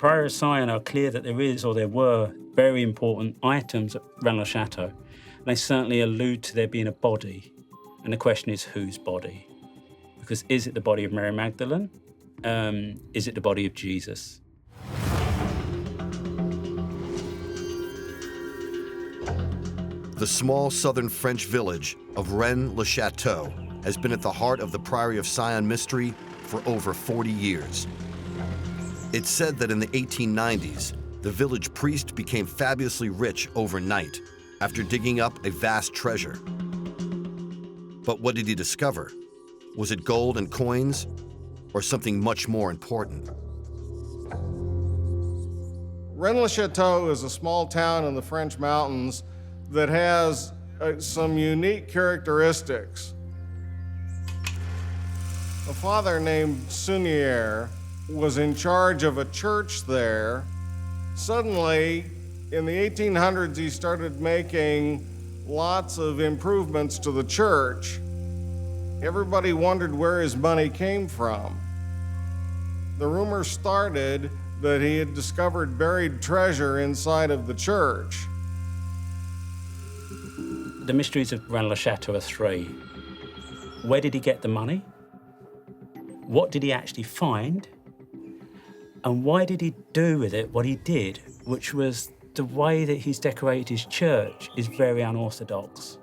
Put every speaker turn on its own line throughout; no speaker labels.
Priory of Sion are clear that there is, or there were, very important items at Rennes-le-Château. They certainly allude to there being a body. And the question is, whose body? Because is it the body of Mary Magdalene? Is it the body of Jesus?
The small southern French village of Rennes-le-Château has been at the heart of the Priory of Sion mystery for over 40 years. It's said that in the 1890s, the village priest became fabulously rich overnight after digging up a vast treasure. But what did he discover? Was it gold and coins, or something much more important?
Rennes-le-Château is a small town in the French mountains that has some unique characteristics. A father named Saunière was in charge of a church there. Suddenly, in the 1800s, he started making lots of improvements to the church. Everybody wondered where his money came from. The rumor started that he had discovered buried treasure inside of the church.
The mysteries of Rennes-le-Château are three. Where did he get the money? What did he actually find? And why did he do with it what he did, which was the way that he's decorated his church is very unorthodox.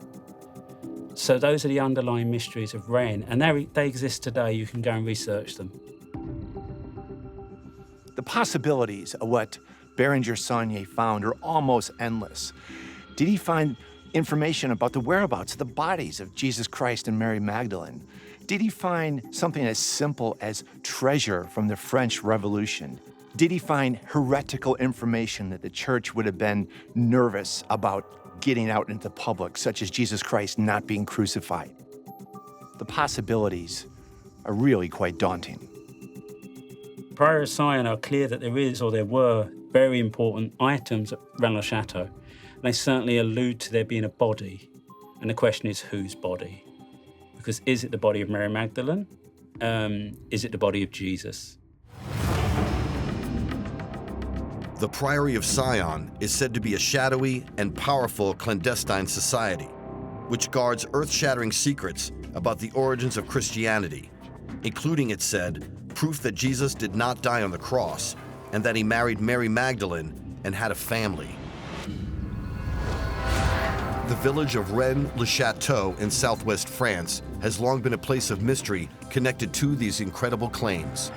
So those are the underlying mysteries of Rennes, and they exist today. You can go and research them.
The possibilities of what Bérenger Saunière found are almost endless. Did he find information about the whereabouts of the bodies of Jesus Christ and Mary Magdalene? Did he find something as simple as treasure from the French Revolution? Did he find heretical information that the church would have been nervous about getting out into the public, such as Jesus Christ not being crucified? The possibilities are really quite daunting.
Priory of Sion are clear that there is, or there were, very important items at Rennes-le-Château. They certainly allude to there being a body. And the question is, whose body? Because is it the body of Mary Magdalene? Is it the body of Jesus?
The Priory of Sion is said to be a shadowy and powerful clandestine society, which guards earth-shattering secrets about the origins of Christianity, including, it said, proof that Jesus did not die on the cross and that he married Mary Magdalene and had a family. The village of Rennes-le-Château in southwest France has long been a place of mystery connected to these incredible claims.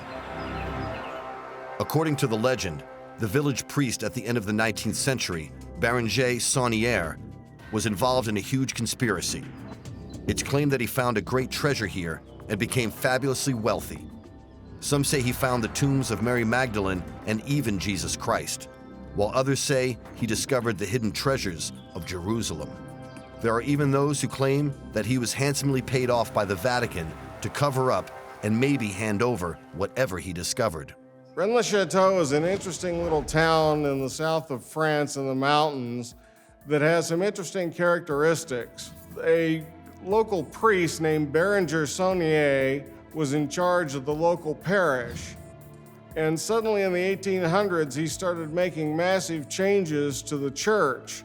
According to the legend, the village priest at the end of the 19th century, Banijay Documentaries, was involved in a huge conspiracy. It's claimed that he found a great treasure here and became fabulously wealthy. Some say he found the tombs of Mary Magdalene and even Jesus Christ, while others say he discovered the hidden treasures of Jerusalem. There are even those who claim that he was handsomely paid off by the Vatican to cover up and maybe hand over whatever he discovered.
Rennes-le-Château is an interesting little town in the south of France in the mountains that has some interesting characteristics. A local priest named Bérenger Saunière was in charge of the local parish. And suddenly in the 1800s, he started making massive changes to the church.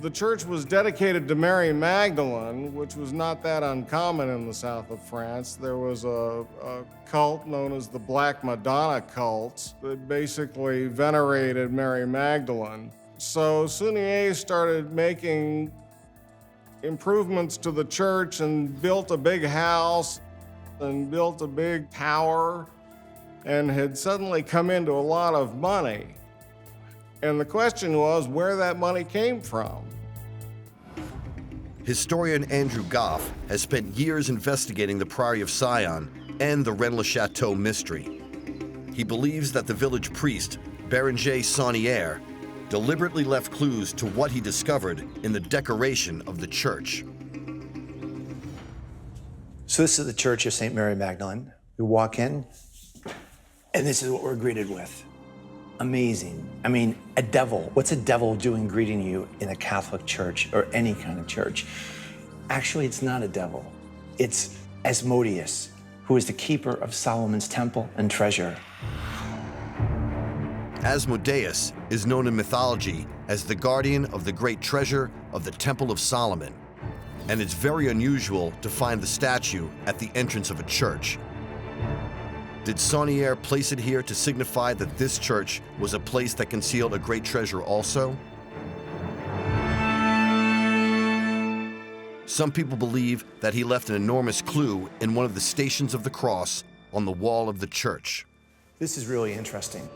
The church was dedicated to Mary Magdalene, which was not that uncommon in the south of France. There was a cult known as the Black Madonna cult that basically venerated Mary Magdalene. So Saunière started making improvements to the church and built a big house and built a big tower and had suddenly come into a lot of money. And the question was where that money came from.
Historian Andrew Goff has spent years investigating the Priory of Sion and the Rennes-le-Château mystery. He believes that the village priest, Banijay Saunière, deliberately left clues to what he discovered in the decoration of the church.
So this is the Church of St. Mary Magdalene. We walk in, and this is what we're greeted with. Amazing. I mean, a devil. What's a devil doing greeting you in a Catholic church or any kind of church? Actually, it's not a devil. It's Asmodeus, who is the keeper of Solomon's temple and treasure.
Asmodeus is known in mythology as the guardian of the great treasure of the Temple of Solomon, and it's very unusual to find the statue at the entrance of a church. Did Saunière place it here to signify that this church was a place that concealed a great treasure also? Some people believe that he left an enormous clue in one of the stations of the cross on the wall of the church.
This is really interesting.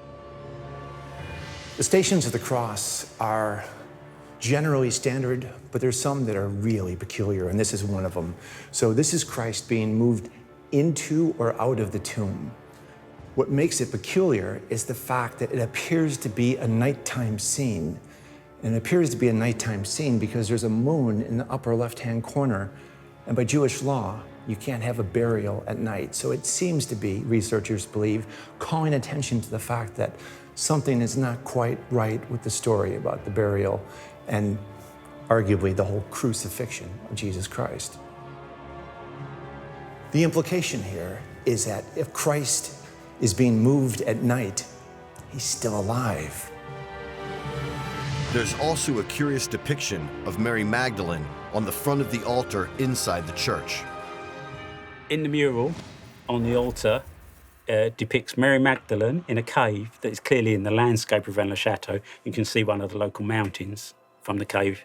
The Stations of the Cross are generally standard, but there's some that are really peculiar, and this is one of them. So this is Christ being moved into or out of the tomb. What makes it peculiar is the fact that it appears to be a nighttime scene. And it appears to be a nighttime scene because there's a moon in the upper left-hand corner, and by Jewish law, you can't have a burial at night. So it seems to be, researchers believe, calling attention to the fact that something is not quite right with the story about the burial and arguably the whole crucifixion of Jesus Christ. The implication here is that if Christ is being moved at night, he's still alive.
There's also a curious depiction of Mary Magdalene on the front of the altar inside the church.
In the mural on the altar depicts Mary Magdalene in a cave that is clearly in the landscape of Rennes-le-Château. You can see one of the local mountains from the cave.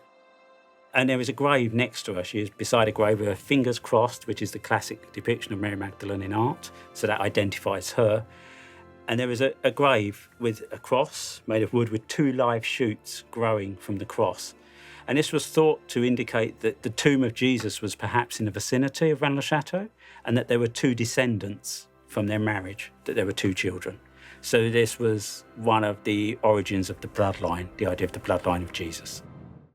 And there is a grave next to her. She is beside a grave with her fingers crossed, which is the classic depiction of Mary Magdalene in art. So that identifies her. And there is a grave with a cross made of wood with 2 live shoots growing from the cross. And this was thought to indicate that the tomb of Jesus was perhaps in the vicinity of Rennes-le-Château, and that there were 2 descendants from their marriage, that there were 2 children. So this was one of the origins of the bloodline, the idea of the bloodline of Jesus.